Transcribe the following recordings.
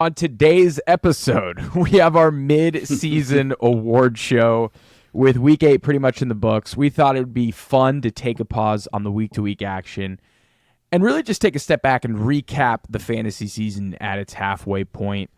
On today's episode, we have our mid-season award show with Week 8 pretty much in the books. We thought it would be fun to take a pause on the week-to-week action and really just take a step back and recap the fantasy season at its halfway point.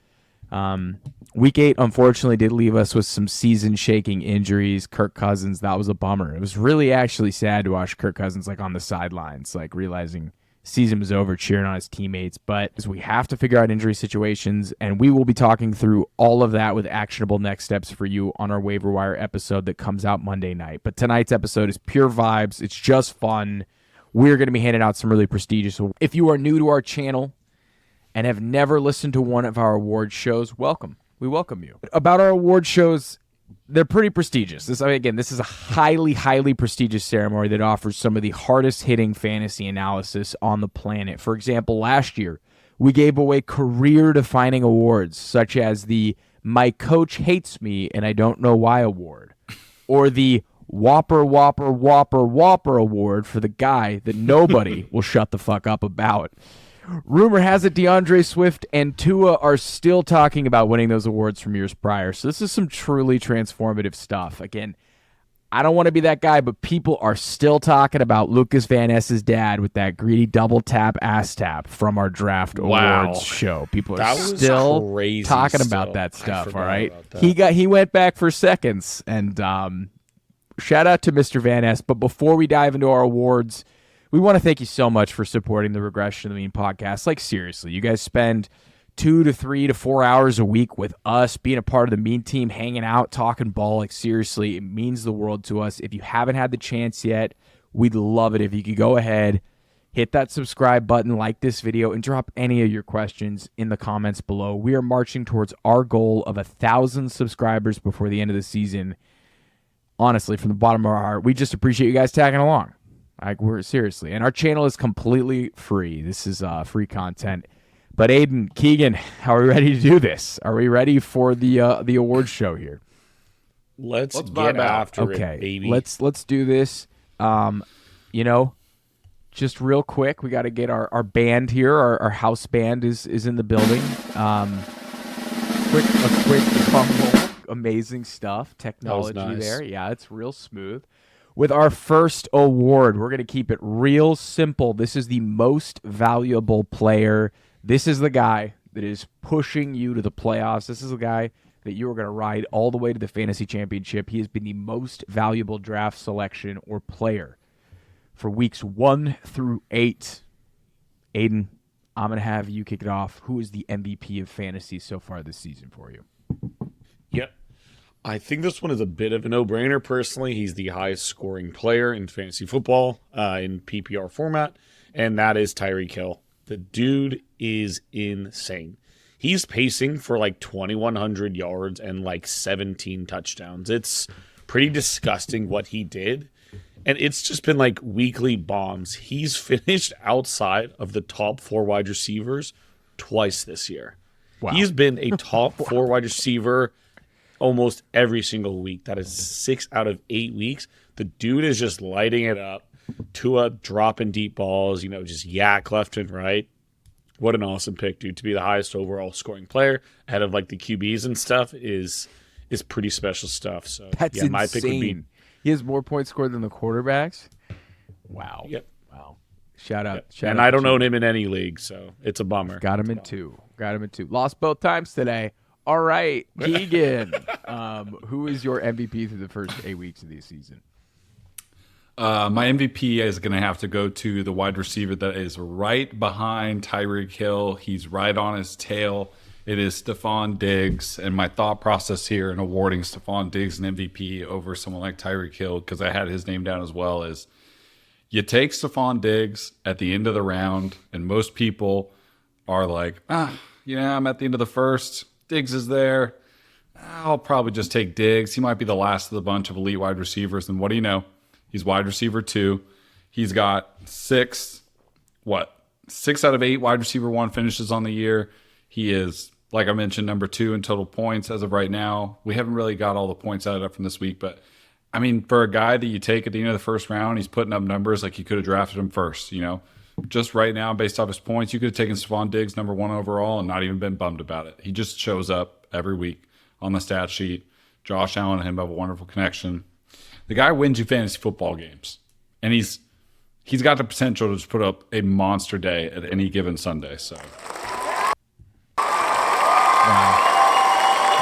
Week 8, unfortunately, did leave us with some season-shaking injuries. Kirk Cousins, that was a bummer. It was really actually sad to watch Kirk Cousins on the sidelines, realizing season was over, cheering on his teammates. But we have to figure out injury situations, and we will be talking through all of that with actionable next steps for you on our waiver wire episode that comes out Monday night. But tonight's episode is pure vibes. It's just fun. We're going to be handing out some really prestigious. If you are new to our channel and have never listened to one of our award shows, welcome. We welcome you. About our award shows, they're pretty prestigious. This is a highly, highly prestigious ceremony that offers some of the hardest hitting fantasy analysis on the planet. For example, last year, we gave away career-defining awards, such as the My Coach Hates Me and I Don't Know Why award, or the Whopper, Whopper, Whopper, Whopper award for the guy that nobody will shut the fuck up about. Rumor has it DeAndre Swift and Tua are still talking about winning those awards from years prior. So this is some truly transformative stuff. Again, I don't want to be that guy, but people are still talking about Lucas Van Ness's dad with that greedy double tap ass tap from our draft awards show. People are still talking about that stuff. All right, he went back for seconds, and shout out to Mr. Van Ness. But before we dive into our awards, we want to thank you so much for supporting the Regression of the Mean podcast. Seriously, you guys spend 2 to 3 to 4 hours a week with us, being a part of the Mean team, hanging out, talking ball. Seriously, it means the world to us. If you haven't had the chance yet, we'd love it if you could go ahead, hit that subscribe button, like this video, and drop any of your questions in the comments below. We are marching towards our goal of 1,000 subscribers before the end of the season. Honestly, from the bottom of our heart, we just appreciate you guys tagging along. We're seriously, and our channel is completely free. This is free content. But Aiden, Keegan, how are we ready to do this? Are we ready for the awards show here? Let's get after it, baby. Let's do this. Just real quick, we got to get our band here. Our house band is in the building. A quick fumble. Amazing stuff. Technology nice. There. Yeah, it's real smooth. With our first award, we're going to keep it real simple. This is the most valuable player. This is the guy that is pushing you to the playoffs. This is the guy that you are going to ride all the way to the fantasy championship. He has been the most valuable draft selection or player for weeks 1 through 8. Aiden, I'm going to have you kick it off. Who is the MVP of fantasy so far this season for you? Yep. I think this one is a bit of a no-brainer, personally. He's the highest scoring player in fantasy football in PPR format, and that is Tyreek Hill. The dude is insane. He's pacing for 2,100 yards and 17 touchdowns. It's pretty disgusting what he did, and it's just been weekly bombs. He's finished outside of the top 4 wide receivers twice this year. Wow. He's been a top 4 wide receiver almost every single week. That is 6 out of 8 weeks. The dude is just lighting it up. Tua dropping deep balls, just yak left and right. What an awesome pick, dude. To be the highest overall scoring player ahead of the QBs and stuff is pretty special stuff. So that's yeah, my pick would be. He has more points scored than the quarterbacks. Wow. Yep. Wow. Shout out. Yep. Shout and out I don't own him in any league, so it's a bummer. Got him in 2. Lost both times today. All right, Keegan, who is your MVP through the first 8 weeks of the season? My MVP is going to have to go to the wide receiver that is right behind Tyreek Hill. He's right on his tail. It is Stefon Diggs. And my thought process here in awarding Stefon Diggs an MVP over someone like Tyreek Hill, because I had his name down as well, is you take Stefon Diggs at the end of the round, and most people are I'm at the end of the first. Diggs is there. I'll probably just take Diggs. He might be the last of the bunch of elite wide receivers. And what do you know? He's wide receiver 2. He's got 6 out of 8 wide receiver 1 finishes on the year. He is, like I mentioned, number 2 in total points as of right now. We haven't really got all the points added up from this week, but for a guy that you take at the end of the first round, he's putting up numbers like you could have drafted him first, just right now, based off his points, you could have taken Stefon Diggs number 1 overall and not even been bummed about it. He just shows up every week on the stat sheet. Josh Allen and him have a wonderful connection. The guy wins you fantasy football games, and he's got the potential to just put up a monster day at any given Sunday. So,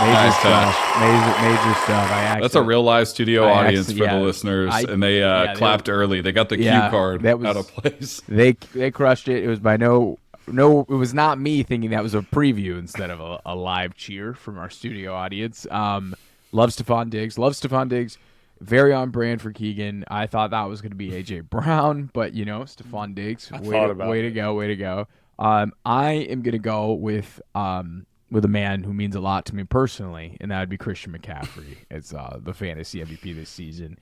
Major Nice stuff. touch. Major stuff. that's a real live studio I audience actually- for yeah. the listeners, I- and they clapped early. They got the Yeah, cue card that was- out of place. They crushed it. It was by no. It was not me thinking that was a preview instead of a live cheer from our studio audience. Love Stefon Diggs. Very on brand for Keegan. I thought that was going to be AJ Brown, but Stefon Diggs. Way to go. I am going to go with a man who means a lot to me personally, and that would be Christian McCaffrey as the fantasy MVP this season.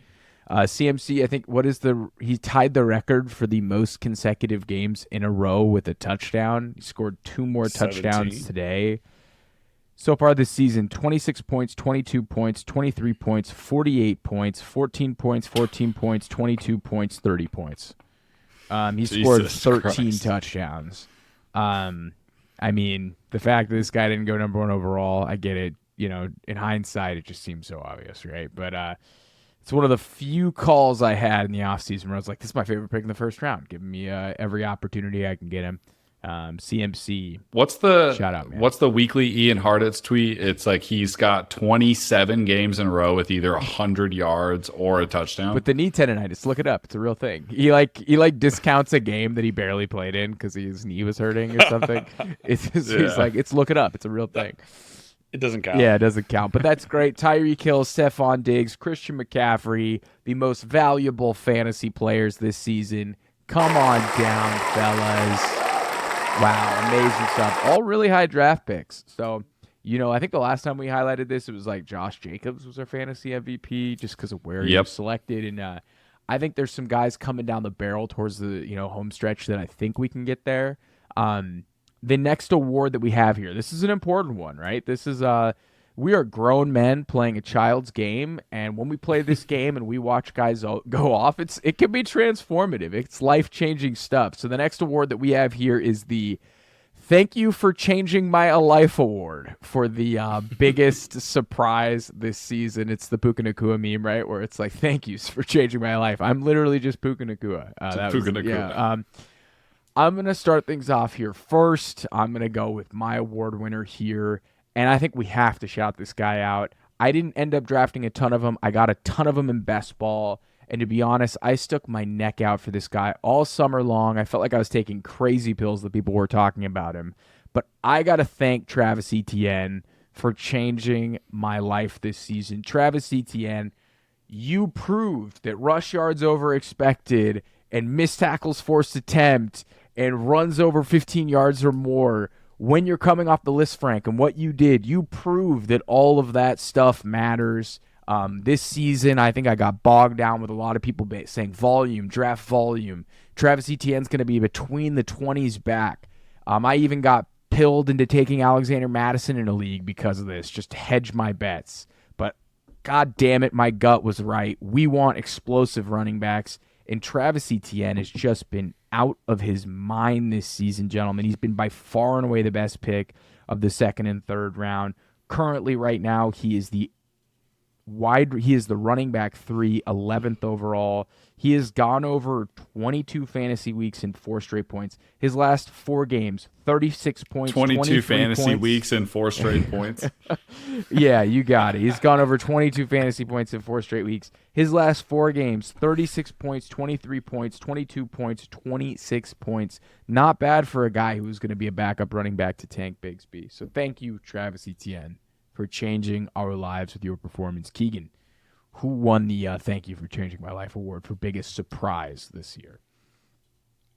CMC, I think, he tied the record for the most consecutive games in a row with a touchdown. He scored 2 more 17. touchdowns today. So far this season, 26 points, 22 points, 23 points, 48 points, 14 points, 14 points, 22 points, 30 points. He scored Jesus 13 Christ. touchdowns. I mean, the fact that this guy didn't go number 1 overall, I get it. In hindsight, it just seems so obvious, right? But it's one of the few calls I had in the offseason where I was like, this is my favorite pick in the first round, giving me every opportunity I can get him. CMC. Shout out, man. What's the weekly Ian Hartitz tweet? It's like he's got 27 games in a row with either 100 yards or a touchdown. With the knee tendonitis, look it up. It's a real thing. He discounts a game that he barely played in because his knee was hurting or something. He's like, look it up. It's a real thing. It doesn't count. Yeah, it doesn't count. But that's great. Tyreek Hill, Stefon Diggs, Christian McCaffrey, the most valuable fantasy players this season. Come on down, fellas. Wow, amazing stuff. All really high draft picks. So, I think the last time we highlighted this, it was like Josh Jacobs was our fantasy MVP just because of where he was selected. And I think there's some guys coming down the barrel towards the home stretch that I think we can get there. The next award that we have here, this is an important one, right? This is we are grown men playing a child's game, and when we play this game and we watch guys go off, it can be transformative. It's life-changing stuff. So the next award that we have here is the Thank You for Changing My Life Award for the biggest surprise this season. It's the Puka Nacua meme, right? Where it's like, thank you for changing my life. I'm literally just Puka Nacua. Puka Nacua. Yeah, I'm going to start things off here first. I'm going to go with my award winner here. And I think we have to shout this guy out. I didn't end up drafting a ton of them. I got a ton of them in best ball. And to be honest, I stuck my neck out for this guy all summer long. I felt like I was taking crazy pills that people were talking about him. But I got to thank Travis Etienne for changing my life this season. Travis Etienne, you proved that rush yards over expected and missed tackles forced attempt and runs over 15 yards or more when you're coming off the list, Frank, and what you did, you proved that all of that stuff matters. This season, I think I got bogged down with a lot of people saying volume, draft volume. Travis Etienne's going to be between the 20s back. I even got pilled into taking Alexander Madison in a league because of this, just to hedge my bets. But God damn it, my gut was right. We want explosive running backs, and Travis Etienne has just been out of his mind this season, gentlemen. He's been by far and away the best pick of the second and third round. Currently, right now, he is the running back 3, 11th overall. He has gone over 22 fantasy weeks in 4 straight points. His last 4 games, 36 points, 22 fantasy points. weeks and 4 straight points. Yeah, you got it. He's gone over 22 fantasy points in 4 straight weeks. His last 4 games, 36 points, 23 points, 22 points, 26 points. Not bad for a guy who's going to be a backup running back to Tank Bigsby. So thank you, Travis Etienne, for changing our lives with your performance. Keegan, who won the Thank You for Changing My Life award for biggest surprise this year?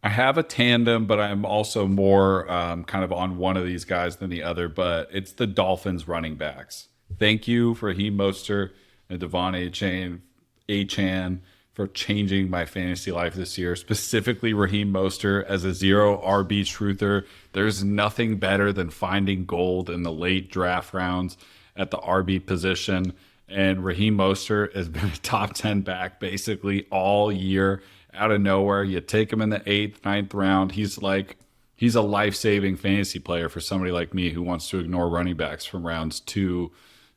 I have a tandem, but I'm also more kind of on one of these guys than the other, but it's the Dolphins running backs. Thank you for Raheem Mostert and Devon Achane for changing my fantasy life this year, specifically Raheem Mostert as a 0 RB truther. There's nothing better than finding gold in the late draft rounds at the RB position. And Raheem Mostert has been a top 10 back basically all year. out of nowhere. You take him in the 8th, 9th round. He's a life-saving fantasy player for somebody like me who wants to ignore running backs from rounds 2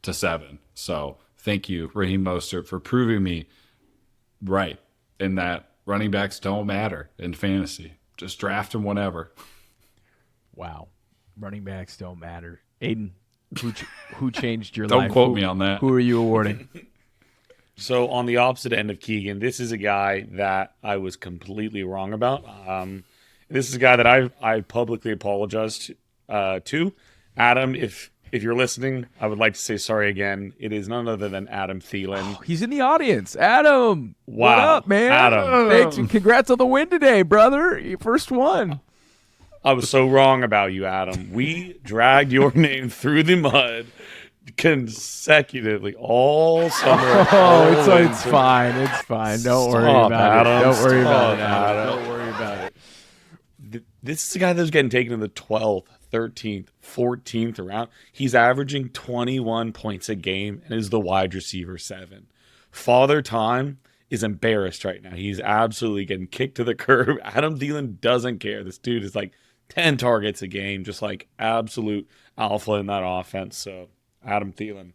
to 7. So thank you, Raheem Mostert, for proving me right in that running backs don't matter in fantasy. Just draft them whenever. Wow. Running backs don't matter. Aiden, who changed your Don't life? quote me on that. Who are you awarding? So on the opposite end of Keegan, this is a guy that I was completely wrong about. This is a guy that I publicly apologized to. Adam, if you're listening, I would like to say sorry again. It is none other than Adam Thielen. Oh, he's in the audience. Adam. Wow. What up, man? Adam. Thanks. Congrats on the win today, brother. Your first one. I was so wrong about you, Adam. We dragged your name through the mud consecutively all summer. Oh, it's fine. It's fine. Don't worry Stop, about Adam. it. Don't worry about it, Stop, Adam. Adam. Don't worry about it. This is a guy that was getting taken in the 12th, 13th, 14th round. He's averaging 21 points a game and is the wide receiver 7. Father Time is embarrassed right now. He's absolutely getting kicked to the curb. Adam Thielen doesn't care. This dude is like 10 targets a game, just like absolute alpha in that offense. So, Adam Thielen,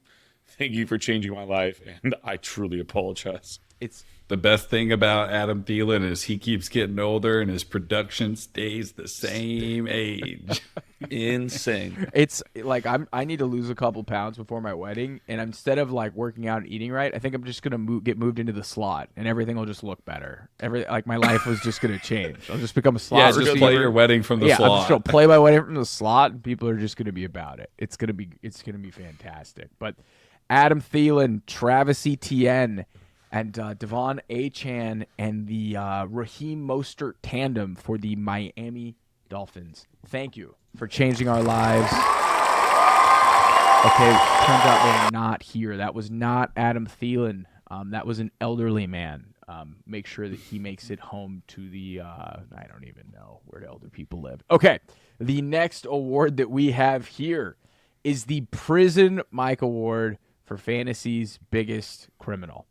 thank you for changing my life, and I truly apologize. It's The best thing about Adam Thielen is he keeps getting older and his production stays the same age. Insane. It's like I need to lose a couple pounds before my wedding, and instead of like working out and eating right, I think I'm just gonna get moved into the slot, and everything will just look better. My life was just gonna change. I'll just become a slot Yeah, receiver. just play your wedding from the I'm slot. just gonna play my wedding from the slot, and people are just gonna be about it. It's gonna be fantastic. But Adam Thielen, Travis Etienne, and Devon Achane and the Raheem Mostert tandem for the Miami Dolphins. Thank you for changing our lives. Okay, turns out they're not here. That was not Adam Thielen. That was an elderly man. Make sure that he makes it home to the, I don't even know where elder people live. Okay, the next award that we have here is the Prison Mike Award for Fantasy's Biggest Criminal.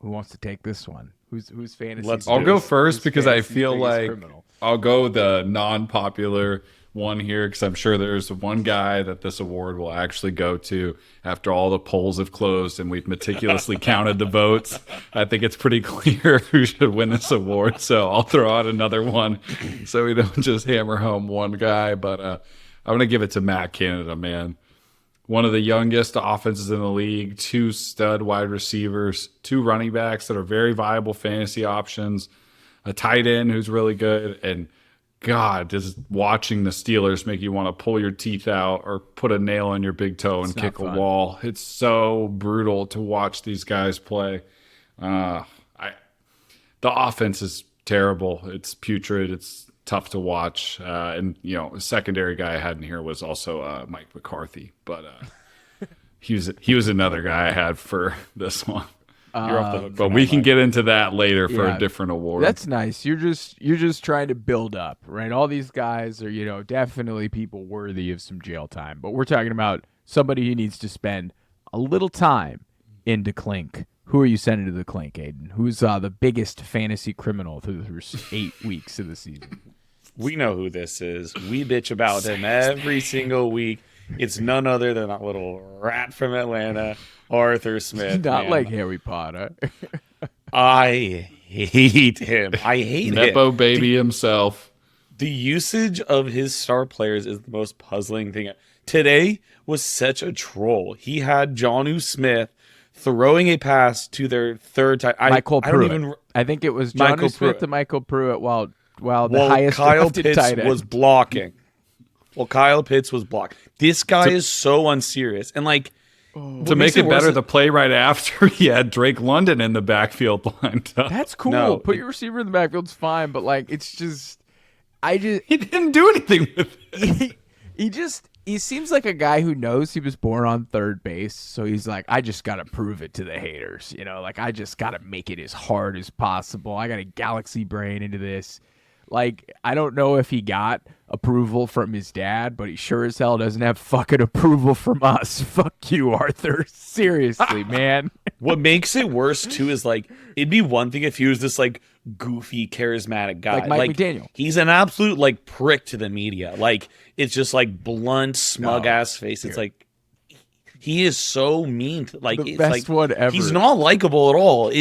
Who wants to take this one? Who's fantasy? I'll go first because I fantasy's feel biggest like criminal? I'll go the non-popular one here because I'm sure there's one guy that this award will actually go to after all the polls have closed and we've meticulously counted the votes. I think it's pretty clear who should win this award, so I'll throw out another one so we don't just hammer home one guy. But I'm going to give it to Matt Canada, man. One of the youngest offenses in the league, 2 stud wide receivers, 2 running backs that are very viable fantasy options, a tight end who's really good, and God, just watching the Steelers make you want to pull your teeth out or put a nail in your big toe and kick a wall. It's so brutal to watch these guys play. The offense is terrible. It's putrid. It's tough to watch. And, the secondary guy I had in here was also Mike McCarthy. But he was another guy I had for this one. You're off the hook. But we can get into that later for a different award. That's nice. You're just trying to build up, right? All these guys are, definitely people worthy of some jail time. But we're talking about somebody who needs to spend a little time into Clink. Who are you sending to the Clink, Aiden? Who's the biggest fantasy criminal through 8 weeks of the season? We know who this is. We bitch about him every single week. It's none other than that little rat from Atlanta, Arthur Smith. Not man. like Harry Potter. I hate him. I hate Nepo him. baby himself. The usage of his star players is the most puzzling thing. Today was such a troll. He had Jonnu Smith throwing a pass to their third tight. Michael Pruitt. I think it was Jonnu Smith to Michael Pruitt while the highest Kyle drafted Pitts tight end was blocking. Well, Kyle Pitts was blocked. This guy is so unserious. And to make it better, the play right after he had Drake London in the backfield lined up. That's cool. No, Put your receiver in the backfield's fine, but it's just he didn't do anything with it. He seems like a guy who knows he was born on third base, so he's like, I just got to prove it to the haters. I just got to make it as hard as possible. I got a galaxy brain into this. I don't know if he got approval from his dad, but he sure as hell doesn't have fucking approval from us. Fuck you, Arthur. Seriously, man. What makes it worse too is like it'd be one thing if he was this like goofy, charismatic guy, Like Mike McDaniel. He's an absolute like prick to the media. Like it's just like blunt, smug ass face. It's like he is so mean. Like The it's best like one ever. he's not likable at all.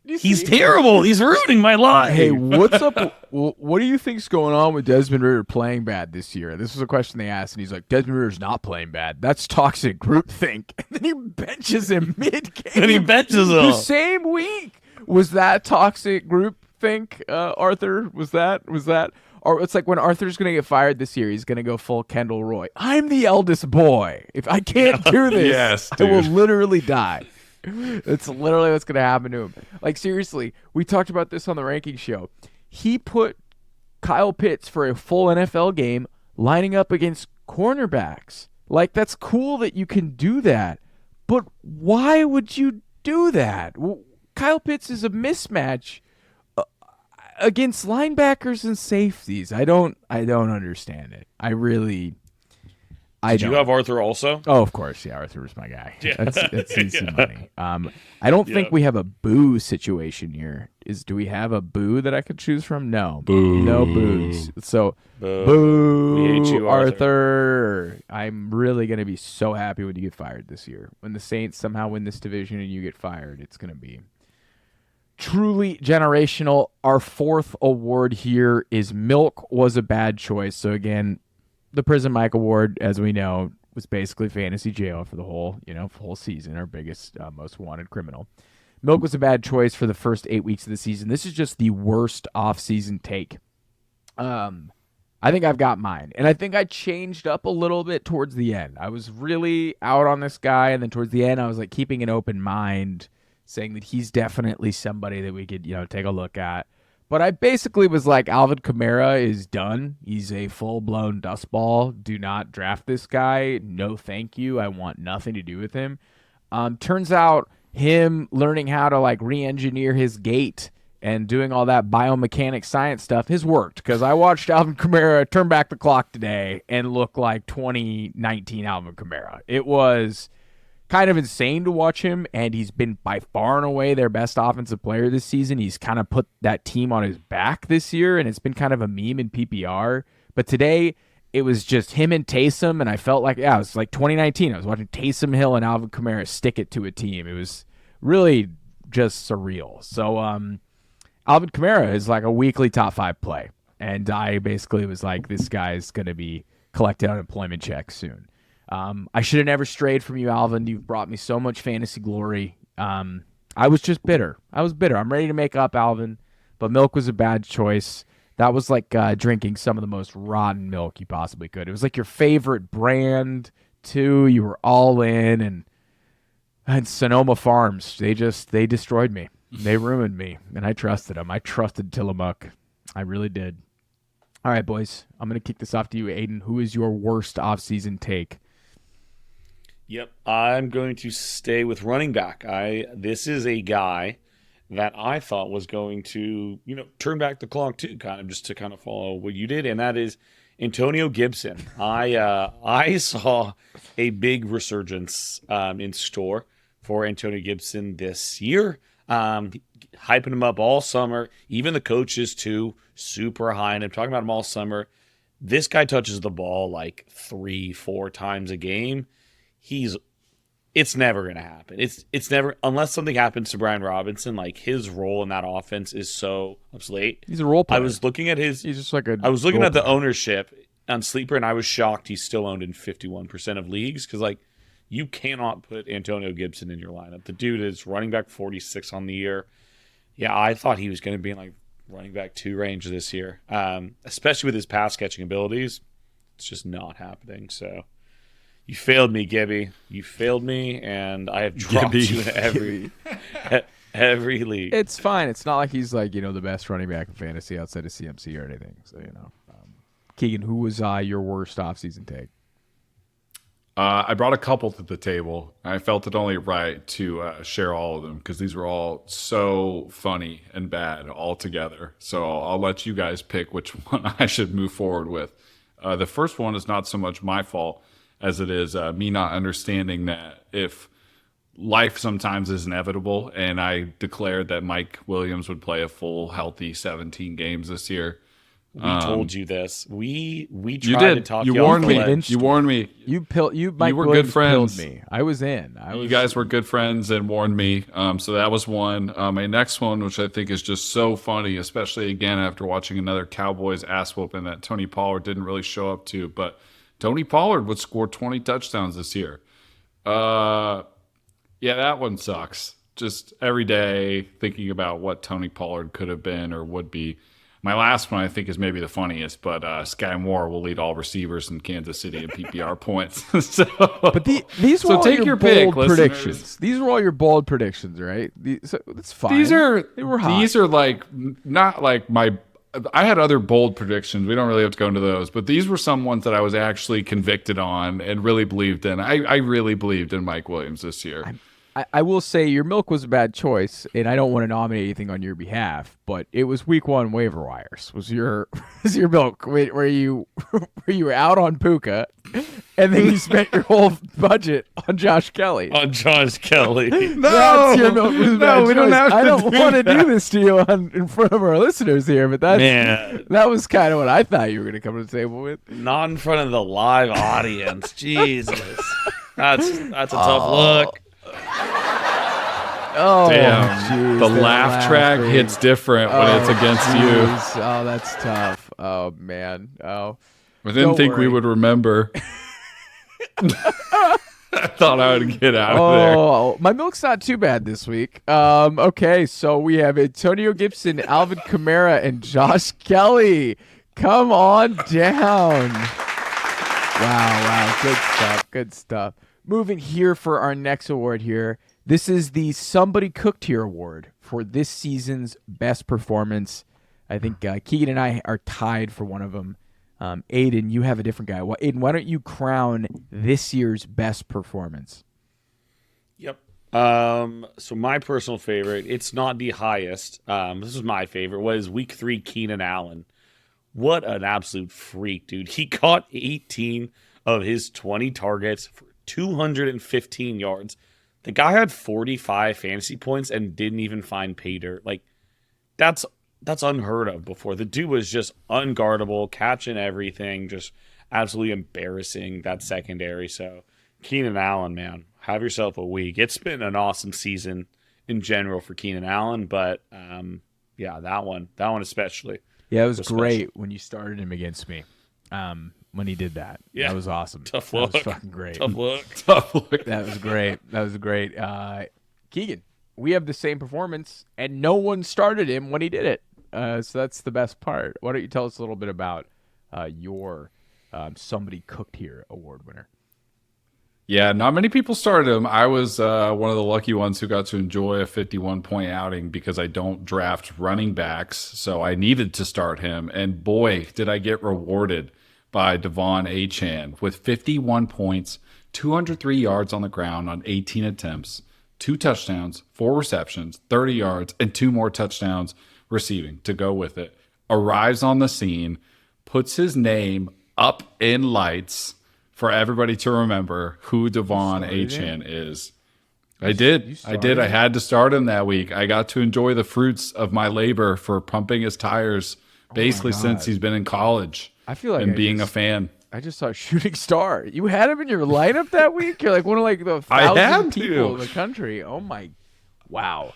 He's terrible. He's ruining my life. Hey, what's up? What do you think's going on with Desmond Ridder playing bad this year? This was a question they asked, and he's like, Desmond Ridder's not playing bad. That's toxic groupthink. And then he benches him mid-game. And he benches him. The same week. Was that toxic groupthink, Arthur? Was that? Or it's like when Arthur's going to get fired this year, he's going to go full Kendall Roy. I'm the eldest boy. If I can't do this, Yes, I will dude. literally die. It's literally what's going to happen to him. Like, seriously, we talked about this on the ranking show. He put Kyle Pitts for a full NFL game lining up against cornerbacks. Like, that's cool that you can do that. But why would you do that? Kyle Pitts is a mismatch against linebackers and safeties. I don't understand it. Did you have Arthur also? Oh, of course. Yeah, Arthur was my guy. Yeah. That's easy money. I don't think we have a boo situation here. Do we have a boo that I could choose from? No. Boo. No boos. So, Boo. We hate you, Arthur. I'm really going to be so happy when you get fired this year. When the Saints somehow win this division and you get fired, it's going to be truly generational. Our fourth award here is Milk Was a Bad Choice. So, again, the Prison Mike Award, as we know, was basically fantasy jail for the whole season. Our biggest, most wanted criminal. Milk was a bad choice for the first 8 weeks of the season. This is just the worst off-season take. I think I've got mine, and I think I changed up a little bit towards the end. I was really out on this guy, and then towards the end, I was like keeping an open mind, saying that he's definitely somebody that we could, take a look at. But I basically was like, Alvin Kamara is done. He's a full-blown dustball. Do not draft this guy. No, thank you. I want nothing to do with him. Turns out him learning how to like re-engineer his gait and doing all that biomechanic science stuff has worked, because I watched Alvin Kamara turn back the clock today and look like 2019 Alvin Kamara. It was kind of insane to watch him, and he's been by far and away their best offensive player this season. He's kind of put that team on his back this year, and it's been kind of a meme in PPR. But today, it was just him and Taysom, and I felt like, it was like 2019. I was watching Taysom Hill and Alvin Kamara stick it to a team. It was really just surreal. So Alvin Kamara is like a weekly top 5 play, and I basically was like, this guy's going to be collecting unemployment checks soon. I should have never strayed from you, Alvin. You've brought me so much fantasy glory. I was just bitter. I'm ready to make up, Alvin, but Milk was a bad choice. That was like drinking some of the most rotten milk you possibly could. It was like your favorite brand, too. You were all in, and Sonoma Farms, they destroyed me. They ruined me, and I trusted them. I trusted Tillamook. I really did. All right, boys, I'm going to kick this off to you, Aiden. Who is your worst offseason take? Yep, I'm going to stay with running back. This is a guy that I thought was going to, turn back the clock too, just to follow what you did, and that is Antonio Gibson. I saw a big resurgence in store for Antonio Gibson this year. Hyping him up all summer, even the coaches too, super high, and I'm talking about him all summer. This guy touches the ball like 3-4 times a game. It's never going to happen. It's never, unless something happens to Brian Robinson. Like, his role in that offense is so obsolete. He's a role player. I was looking at he's just like a. I was looking at the player. ownership on Sleeper, and I was shocked he's still owned in 51% of leagues, because like, you cannot put Antonio Gibson in your lineup. The dude is running back 46 on the year. Yeah, I thought he was going to be in like running back 2 range this year, especially with his pass catching abilities. It's just not happening. So you failed me, Gibby. You failed me, and I have dropped you in every league. It's fine. It's not like he's like the best running back in fantasy outside of CMC or anything. So Keegan, who was your worst offseason take? I brought a couple to the table. I felt it only right to share all of them, because these were all so funny and bad all together. So I'll let you guys pick which one I should move forward with. The first one is not so much my fault as it is me not understanding that if life sometimes is inevitable, and I declared that Mike Williams would play a full, healthy 17 games this year. We told you this. We tried You did. to talk You you off warned the me. ledge. You warned me. Mike were Williams good friends. pilled me. I was in. You guys were good friends and warned me. So that was one. My next one, which I think is just so funny, especially again after watching another Cowboys ass whooping that Tony Pollard didn't really show up to. But Tony Pollard would score 20 touchdowns this year. Yeah, that one sucks. Just every day thinking about what Tony Pollard could have been or would be. My last one, I think, is maybe the funniest, but Sky Moore will lead all receivers in Kansas City in PPR points. But these were all take your pick, bold listeners. predictions. These were all your bold predictions, right? So that's fine. They were hot. These are like not like my. I had other bold predictions. We don't really have to go into those, but these were some ones that I was actually convicted on and really believed in. I really believed in Mike Williams this year. I will say your milk was a bad choice, and I don't want to nominate anything on your behalf, but it was week 1 waiver wires. Was your milk where you were out on Puka, and then you spent your whole budget on Josh Kelley. On Josh Kelley. That's your milk was a bad we don't choice. have to I don't do want to that. do this to you in front of our listeners here, but that was kind of what I thought you were going to come to the table with. Not in front of the live audience. Jesus. That's a tough look. Oh, Damn. geez, The they're laugh track laughing. hits different when it's against you. Jeez. Oh, that's tough. Oh, man. Oh. I didn't Don't think we worry. would remember. I thought I would get out of there. Oh, my milk's not too bad this week. Okay, so we have Antonio Gibson, Alvin Kamara, and Josh Kelley. Come on down. Wow. Good stuff. Moving here for our next award here. This is the Somebody Cooked Here award for this season's best performance. I think Keegan and I are tied for one of them. Aiden, you have a different guy. Well, Aiden, why don't you crown this year's best performance? Yep. So my personal favorite, it's not the highest. This is my favorite, was week 3 Keenan Allen. What an absolute freak, dude. He caught 18 of his 20 targets for 215 yards. The guy had 45 fantasy points and didn't even find pay dirt. Like, that's unheard of before. The dude was just unguardable, catching everything, just absolutely embarrassing that secondary. So, Keenan Allen, man, have yourself a week. It's been an awesome season in general for Keenan Allen, but yeah, that one especially. Yeah, it was great when you started him against me. When he did that. Yeah. That was awesome. Tough That look. was fucking great. Tough look. That was great. Keegan, we have the same performance, and no one started him when he did it. So that's the best part. Why don't you tell us a little bit about your Somebody Cooked Here award winner? Yeah, not many people started him. I was one of the lucky ones who got to enjoy a 51-point outing because I don't draft running backs, so I needed to start him. And boy, did I get rewarded by Devon Achane with 51 points, 203 yards on the ground on 18 attempts, 2 touchdowns, 4 receptions, 30 yards, and 2 more touchdowns receiving to go with it. Arrives on the scene, puts his name up in lights for everybody to remember who Devon Achane is. I did. I had to start him that week. I got to enjoy the fruits of my labor for pumping his tires basically since he's been in college. I feel like and being a fan. I just saw Shooting Star. You had him in your lineup that week? You're like one of the 1,000 people in the country. Oh my, wow.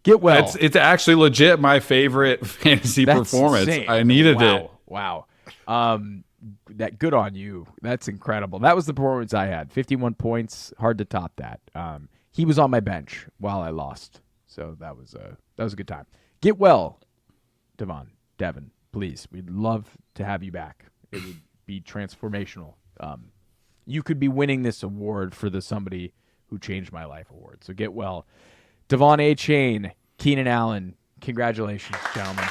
Get well. It's actually legit my favorite fantasy performance. Insane. I needed it. Wow. That good on you. That's incredible. That was the performance I had. 51 points. Hard to top that. He was on my bench while I lost. So that was a good time. Get well, Devon, please. We'd love to have you back. It would be transformational. You could be winning this award for the Somebody Who Changed My Life award. So get well. Devon Achane, Keenan Allen, congratulations, gentlemen.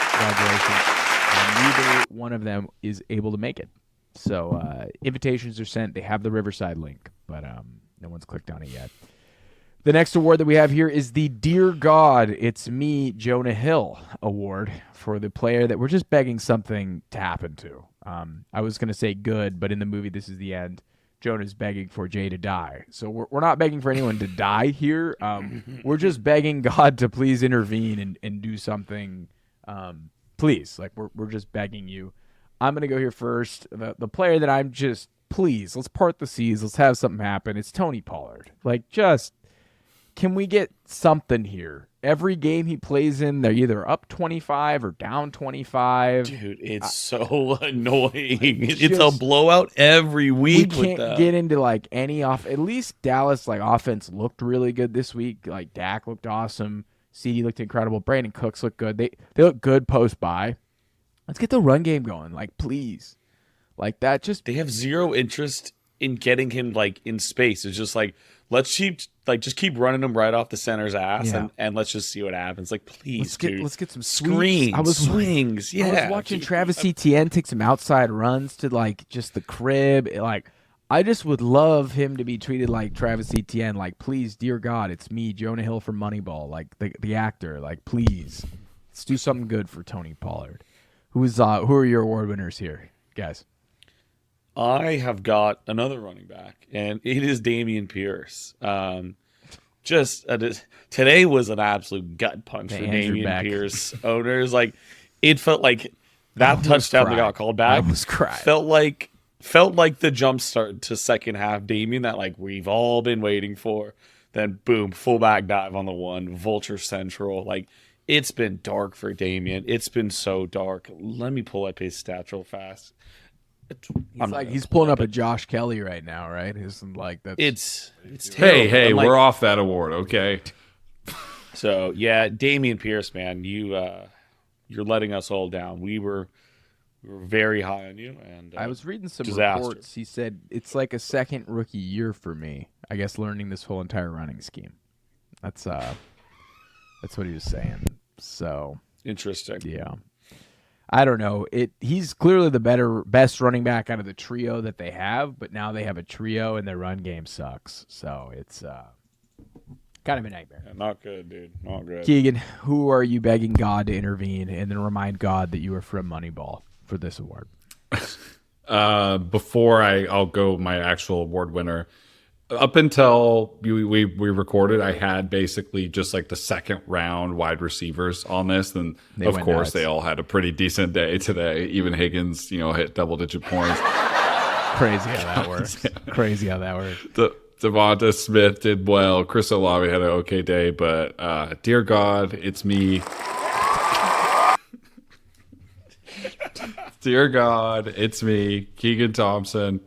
Congratulations. Neither one of them is able to make it. So invitations are sent. They have the Riverside link, but no one's clicked on it yet. The next award that we have here is the Dear God, It's Me, Jonah Hill award for the player that we're just begging something to happen to. I was going to say good, but in the movie This Is the End, Jonah's begging for Jay to die. So we're not begging for anyone to die here. We're just begging God to please intervene and do something. Please, like we're just begging you. I'm going to go here first. The player that I'm just, please, let's part the seas. Let's have something happen. It's Tony Pollard. Like, just, can we get something here? Every game he plays in, they're either up 25 or down 25. Dude, it's so annoying. It's a blowout every week. We can't get into like any off. At least Dallas like offense looked really good this week. Like Dak looked awesome. CD looked incredible. Brandon Cooks looked good. They look good post bye. Let's get the run game going. Like, please, like that. Just they have zero interest in getting him like in space. It's just like, let's just keep running him right off the center's ass, and let's just see what happens. Like, please, let's get some screens, swings. Yeah, I was watching Travis Etienne take some outside runs to like just the crib. Like, I just would love him to be treated like Travis Etienne. Like, please, dear God, it's me, Jonah Hill from Moneyball, like the actor. Like, please, let's do something good for Tony Pollard. Who are your award winners here, guys? I have got another running back, and it is Dameon Pierce. Today was an absolute gut punch for Dameon Pierce owners. Like, it felt like that touchdown that got called back. I was crying. Felt like the jump start to second half Dameon that like we've all been waiting for. Then boom, fullback dive on the one, vulture central. Like, it's been dark for Dameon. It's been so dark. Let me pull up his stats real fast. He's pulling up a Josh Kelley right now, right? It's hey, terrible. We're off that award, okay? So yeah, Dameon Pierce, man, you're letting us all down. We were very high on you, and I was reading some disaster. reports. He said it's like a second rookie year for me. I guess learning this whole entire running scheme. That's what he was saying. So interesting. Yeah. I don't know. He's clearly the best running back out of the trio that they have, but now they have a trio and their run game sucks. So it's kind of a nightmare. Yeah, not good, dude. Not good. Keegan, who are you begging God to intervene and then remind God that you are from Moneyball for this award? Before I'll go my actual award winner. Up until we recorded, I had basically just like the second round wide receivers on this. And of course, they all had a pretty decent day today. Even Higgins, hit double-digit points. Crazy how that works. Devonta Smith did well. Chris Olave had an okay day. But dear God, it's me. Dear God, it's me, Keegan Thompson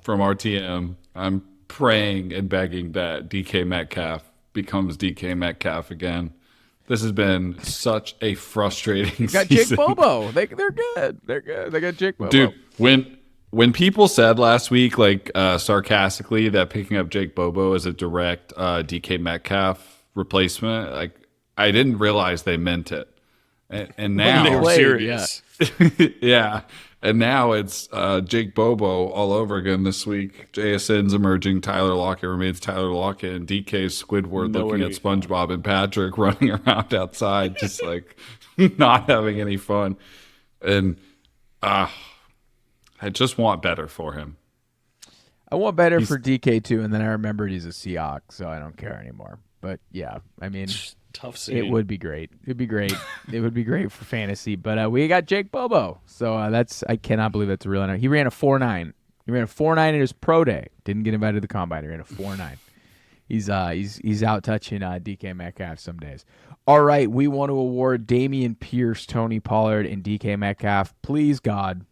from RTM. I'm praying and begging that DK Metcalf becomes DK Metcalf again. This has been such a frustrating season. Jake Bobo. They're good. They're good. They got Jake Bobo. Dude, when people said last week, like sarcastically, that picking up Jake Bobo is a direct DK Metcalf replacement, like I didn't realize they meant it. And now they were serious. Yeah. And now it's Jake Bobo all over again this week. JSN's emerging. Tyler Lockett remains Tyler Lockett. And DK's Squidward looking at SpongeBob and Patrick running around outside, just like not having any fun. And I just want better for him. I want better for DK too. And then I remembered he's a Seahawk, so I don't care anymore. But yeah, I mean, tough scene. It would be great. It'd be great. It would be great for fantasy. But we got Jake Bobo. So I cannot believe that's a real number. He ran a 4.9. He ran a 4.9 in his pro day. Didn't get invited to the combine. He ran a 4.9. He's out touching DK Metcalf some days. All right, we want to award Dameon Pierce, Tony Pollard, and DK Metcalf. Please, God,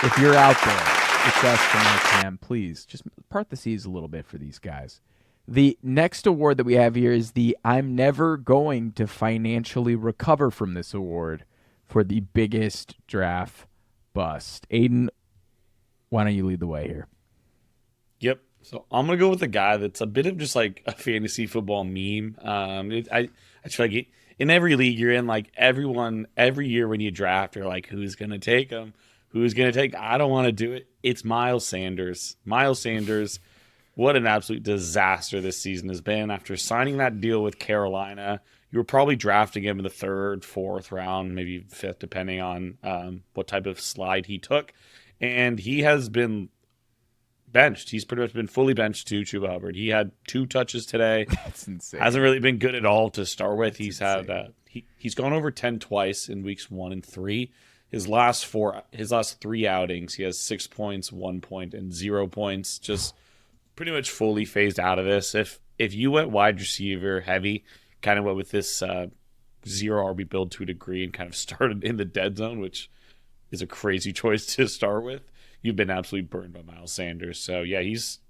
if you're out there, it's us from RTM. Please, just part the seas a little bit for these guys. The next award that we have here is the I'm never going to financially recover from this award for the biggest draft bust. Aiden, why don't you lead the way here? Yep. So I'm going to go with a guy that's a bit of just like a fantasy football meme. I feel like in every league you're in, like every year when you draft, you're like, who's going to take him? Who's going to take? I don't want to do it. It's Miles Sanders. Miles Sanders. What an absolute disaster this season has been. After signing that deal with Carolina, you were probably drafting him in the 3rd, 4th round, maybe 5th, depending on what type of slide he took. And he has been benched. He's pretty much been fully benched to Chuba Hubbard. He had 2 touches today. That's insane. Hasn't really been good at all to start with. That's insane. Had he's gone over 10 twice in weeks 1 and 3. His last 3 outings, he has 6 points, 1 point, and 0 points. Just pretty much fully phased out of this. If you went wide receiver heavy, kind of went with this 0 RB build to a degree and kind of started in the dead zone, which is a crazy choice to start with, you've been absolutely burned by Miles Sanders. So yeah, he's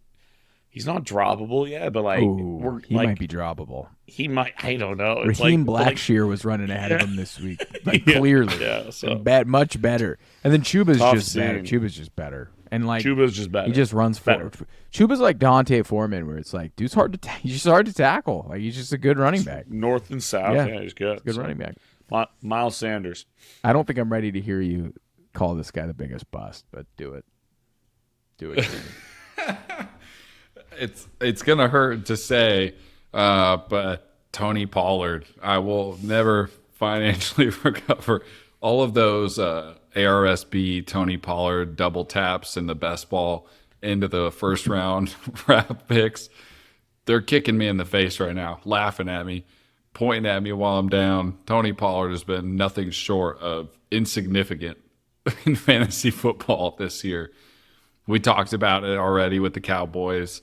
not droppable yet, but he might be droppable. He might. I don't know. Raheem Blackshear was running ahead of him this week, clearly. Yeah, so much better. And then Chuba's just scene. better. Chuba's just better, and Chuba's just better. He just runs forward. Chuba's like Dante Foreman, where it's like, dude's he's just hard to tackle. Like he's just a good running back. North and south. Yeah, he's good. Good running back. Miles Sanders. I don't think I'm ready to hear you call this guy the biggest bust, but do it. Do it. It's gonna hurt to say, but Tony Pollard, I will never financially recover all of those ARSB Tony Pollard double taps in the best ball into the first round draft picks. They're kicking me in the face right now, laughing at me, pointing at me while I'm down. Tony Pollard has been nothing short of insignificant in fantasy football this year. We talked about it already with the Cowboys.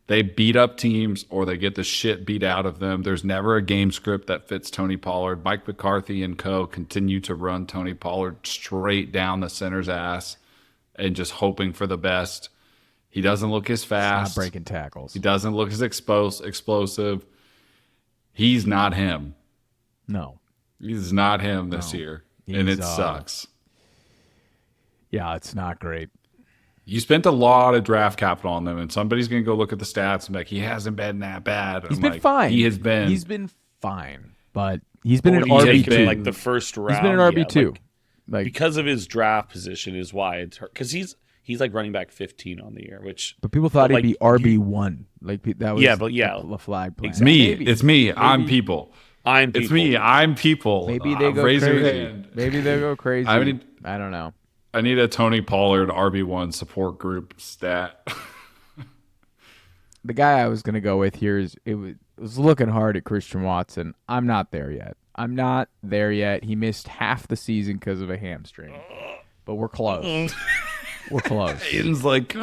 They beat up teams or they get the shit beat out of them. There's never a game script that fits Tony Pollard. Mike McCarthy and co. continue to run Tony Pollard straight down the center's ass and just hoping for the best. He doesn't look as fast. Not breaking tackles. He doesn't look as explosive. He's not him. No. He's not him this year. And it sucks. Yeah, it's not great. You spent a lot of draft capital on them, and somebody's going to go look at the stats and be like, he hasn't been that bad. He's been fine. He has been. He's been fine, but he's been an RB2. Like the first round. He's been an RB2. Like because of his draft position is why it's hurt. Because he's like running back 15 on the year, which. But people thought he'd be RB1. Like that was the flag plan. It's me. It's me. I'm people. It's me. I'm people. Maybe they go crazy. Maybe they go crazy. I don't know. I need a Tony Pollard RB1 support group stat. The guy I was going to go with here is it was looking hard at Christian Watson. I'm not there yet. He missed half the season because of a hamstring. But we're close. We're close. Aiden's like,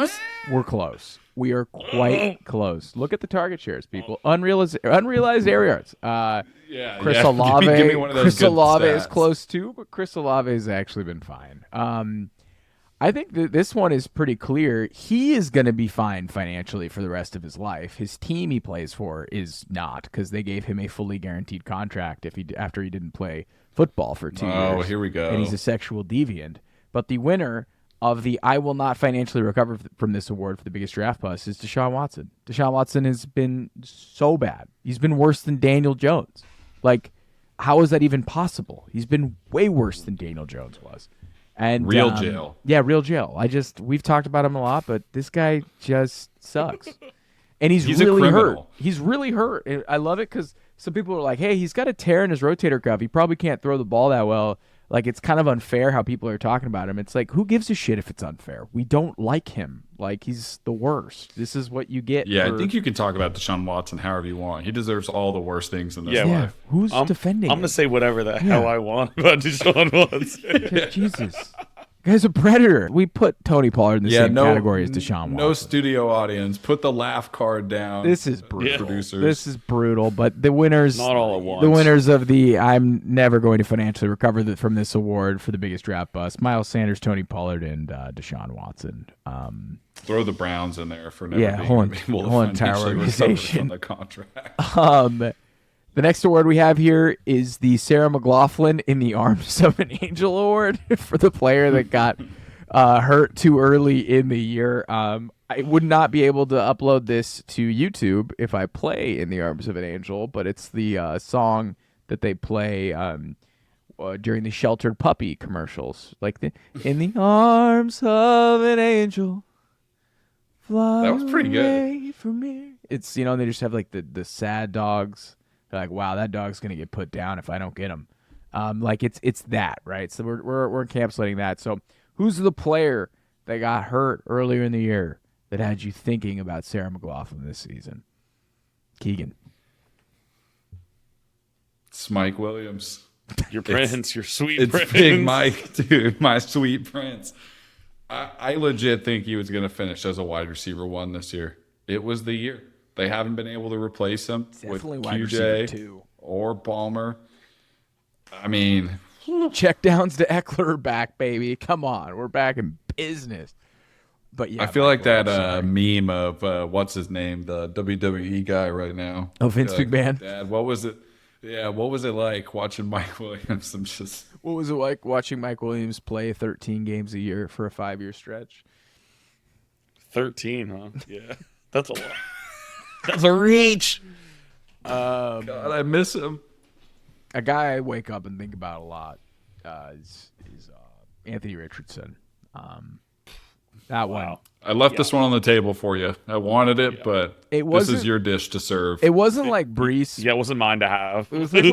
we're close. We are quite close. Look at the target shares, people. Unrealized air yards. Chris Olave. Give me one of those Chris Olave is stats. close too, but Chris Olave has actually been fine. I think that this one is pretty clear. He is going to be fine financially for the rest of his life. His team he plays for is not, because they gave him a fully guaranteed contract after he didn't play football for 2 years. Oh, here we go. And he's a sexual deviant. But the winner of the I will not financially recover from this award for the biggest draft bust is Deshaun Watson. Deshaun Watson has been so bad. He's been worse than Daniel Jones. Like, how is that even possible? He's been way worse than Daniel Jones was. And real jail. Yeah, real jail. We've talked about him a lot, but this guy just sucks. And he's really hurt. He's really hurt. And I love it because some people are like, hey, he's got a tear in his rotator cuff. He probably can't throw the ball that well. Like, it's kind of unfair how people are talking about him. It's like, who gives a shit if it's unfair? We don't like him. Like, he's the worst. This is what you get. Yeah, I think you can talk about Deshaun Watson however you want. He deserves all the worst things in this life. Who's defending him? I'm going to say whatever the hell I want about Deshaun Watson. Jesus. Guy's a predator. We put Tony Pollard in the same category as Deshaun Watson. No studio audience. Put the laugh card down. This is brutal. Producers. This is brutal. But the winners, not all at once. The winners of the I'm never going to financially recover from this award for the biggest draft bust: Miles Sanders, Tony Pollard, and Deshaun Watson. Throw the Browns in there for never being able to whole entire financially organization. recover from the contract. The next award we have here is the Sarah McLaughlin in the Arms of an Angel Award for the player that got hurt too early in the year. I would not be able to upload this to YouTube if I play In the Arms of an Angel, but it's the song that they play during the Sheltered Puppy commercials. Like, In the Arms of an Angel, fly That was pretty good. away from me. It's, they just have like the sad dogs. You're like, wow, that dog's gonna get put down if I don't get him. Like it's that, right? So we're encapsulating that. So who's the player that got hurt earlier in the year that had you thinking about Sarah McLaughlin this season? Keegan. It's Mike Williams. Your prince, your sweet It's prince. Big Mike, dude, my sweet prince. I legit think he was going to finish as a wide receiver 1 this year. It was the year. They haven't been able to replace him Definitely with wide receiver QJ 2. or Palmer. I mean, Check downs to Eckler are back, baby. Come on, we're back in business. But yeah, I feel Mike like that Williams, meme of what's his name, the WWE guy right now. Oh, Vince McMahon? Dad, what was it? Yeah, what was it like watching Mike Williams? What was it like watching Mike Williams play 13 games a year for a 5-year stretch? 13, huh? Yeah, that's a lot. That's a reach. God, I miss him. A guy I wake up and think about a lot is Anthony Richardson. That one. I left this one on the table for you. I wanted it, but It this is wasn't- your dish to serve. It wasn't like Brees. Yeah, it wasn't mine to have. It was like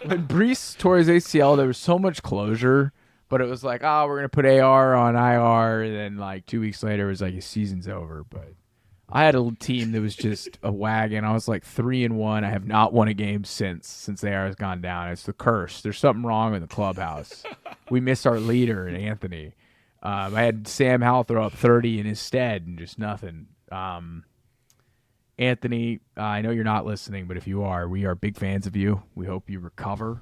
when Brees tore his ACL, there was so much closure, but it was like, oh, we're going to put AR on IR, and then like 2 weeks later, it was like his season's over. But I had a team that was just a wagon. I was like 3-1. I have not won a game since AR has gone down. It's the curse. There's something wrong in the clubhouse. We missed our leader in Anthony. I had Sam Howell throw up 30 in his stead and just nothing. Anthony, I know you're not listening, but if you are, we are big fans of you. We hope you recover.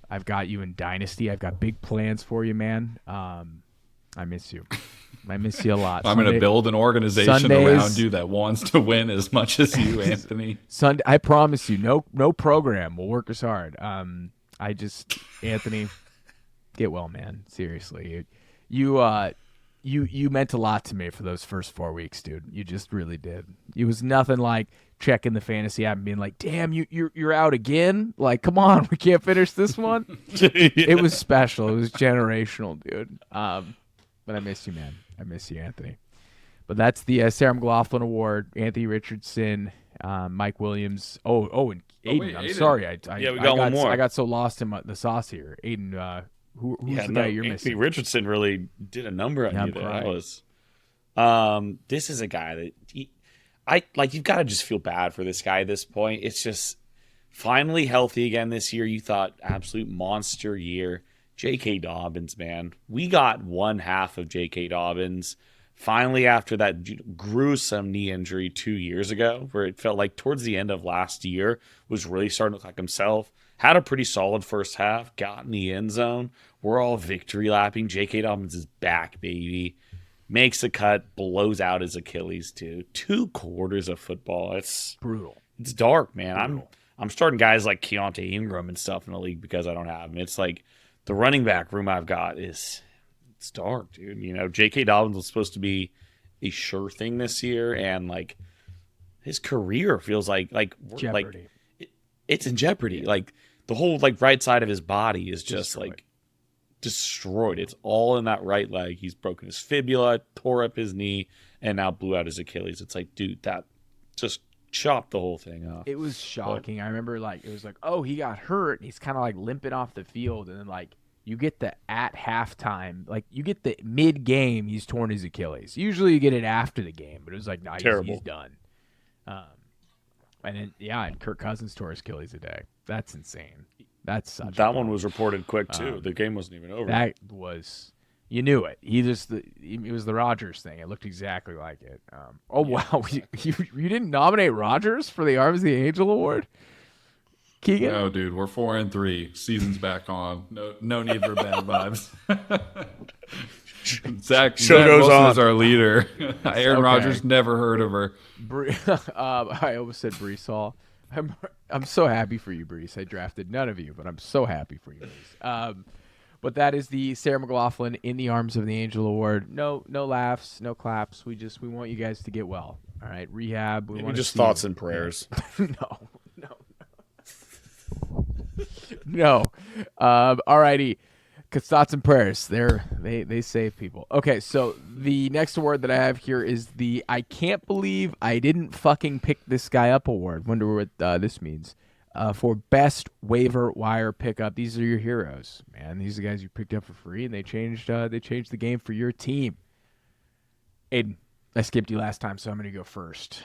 I've got you in Dynasty. I've got big plans for you, man. I miss you. I miss you a lot. I'm going to build an organization Sundays- around you that wants to win as much as you, Anthony. Sunday, I promise you, no program will work as hard. Anthony, get well, man. Seriously, you meant a lot to me for those first 4 weeks, dude. You just really did. It was nothing like checking the fantasy app and being like, "Damn, you're out again." Like, come on, we can't finish this one. It was special. It was generational, dude. But I miss you, man. I miss you, Anthony. But that's the Sarah McLaughlin Award. Anthony Richardson, Mike Williams. And Aiden. wait, I'm Aiden. sorry. We got one more. I got so lost in the sauce here. Aiden, who's the guy you're Anthony missing? Richardson really did a number on Yeah, you I'm there. That crying. was, this is a guy that you've got to just feel bad for this guy at this point. It's just finally healthy again this year. You thought absolute monster year. J.K. Dobbins, man. We got one half of J.K. Dobbins finally after that gruesome knee injury 2 years ago, where it felt like towards the end of last year was really starting to look like himself. Had a pretty solid first half, got in the end zone. We're all victory lapping. J.K. Dobbins is back, baby. Makes a cut, blows out his Achilles too. 2 quarters of football. It's Brutal. It's dark, man. I'm starting guys like Keontae Ingram and stuff in the league because I don't have him. It's like the running back room I've got it's dark, dude. You know, J.K. Dobbins was supposed to be a sure thing this year, and like his career feels like Jeopardy. it's in jeopardy. Like the whole like right side of his body is just like destroyed. It's all in that right leg. He's broken his fibula, tore up his knee, and now blew out his Achilles. It's like, dude, that just chopped the whole thing off. It was shocking. I remember it was like, oh, he got hurt. He's kind of like limping off the field, and then like you get the at halftime, like you get the mid game, he's torn his Achilles. Usually you get it after the game, but it was like, nah, he's done. And then Kirk Cousins tore his Achilles today. That's insane. That's such. That one was reported quick too. The game wasn't even over. That was. You knew it. It was the Rodgers thing. It looked exactly like it. Wow, you didn't nominate Rodgers for the Arms of the Angel Award, Keegan? No, dude, we're 4-3. Season's back on. No need for bad vibes. Zach goes Wilson on. is our leader. Aaron Okay. Rodgers, never heard of her. I almost said Brees Hall. I'm so happy for you, Brees. I drafted none of you, but I'm so happy for you, Brees. But that is the Sarah McLaughlin in the Arms of the Angel Award. No laughs, no claps. We want you guys to get well. All right, rehab. We Maybe want just thoughts and prayers. No. All righty. Because thoughts and prayers, they save people. Okay, so the next award that I have here is the I can't believe I didn't fucking pick this guy up award. Wonder what this means. for best waiver wire pickup. These are your heroes, man. These are the guys you picked up for free, and they changed the game for your team. Aiden, I skipped you last time, so I'm going to go first.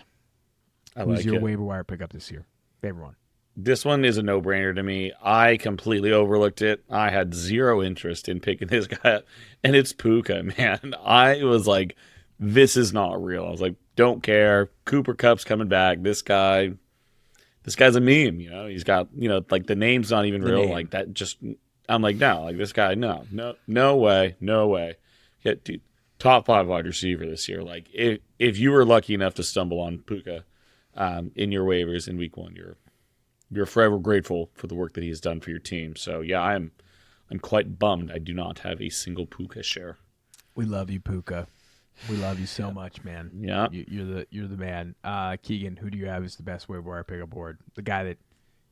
Who's your waiver wire pickup this year? Favorite one? This one is a no-brainer to me. I completely overlooked it. I had zero interest in picking this guy up, and it's Puka, man. I was like, this is not real. I was like, don't care. Cooper Kupp's coming back. This guy's a meme, you know. He's got, you know, like the name's not even real. Like that just, I'm like, no, like this guy, no way. Yeah, dude, top 5 wide receiver this year. Like if you were lucky enough to stumble on Puka in your waivers in week 1, you're forever grateful for the work that he has done for your team. So yeah, I'm quite bummed I do not have a single Puka share. We love you, Puka. We love you so much, man. Yeah, you're the man. Keegan, who do you have as the best waiver wire pickup board? The guy that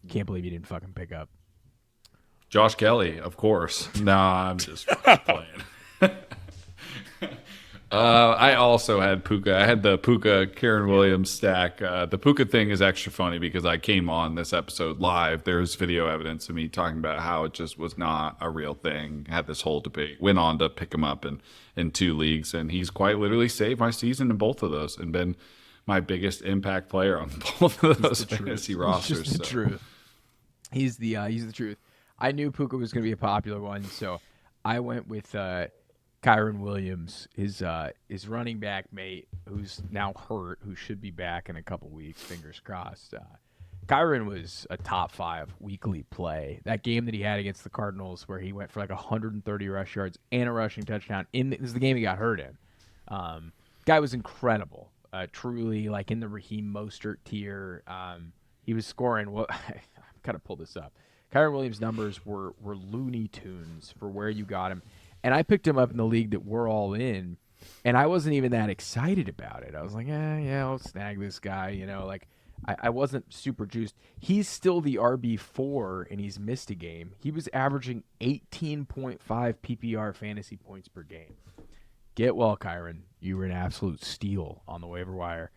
you can't believe you didn't fucking pick up. Josh Kelley, of course. Nah, I'm just playing. I also had Puka. I had the Puka Kyren Williams stack. The Puka thing is extra funny because I came on this episode live. There's video evidence of me talking about how it just was not a real thing. Had this whole debate. Went on to pick him up in 2 leagues, and he's quite literally saved my season in both of those and been my biggest impact player on both of those fantasy rosters. He's just the truth. He's the truth. I knew Puka was going to be a popular one, so I went with Kyren Williams, his running back mate, who's now hurt, who should be back in a couple weeks, fingers crossed. Kyren was a top 5 weekly play. That game that he had against the Cardinals where he went for like 130 rush yards and a rushing touchdown, this is the game he got hurt in. Guy was incredible, truly like in the Raheem Mostert tier. He was scoring, I've got to pull this up. Kyren Williams' numbers were Looney Tunes for where you got him. And I picked him up in the league that we're all in, and I wasn't even that excited about it. I was like, yeah, I'll snag this guy. You know, like I wasn't super juiced. He's still the RB4, and he's missed a game. He was averaging 18.5 PPR fantasy points per game. Get well, Kyren. You were an absolute steal on the waiver wire.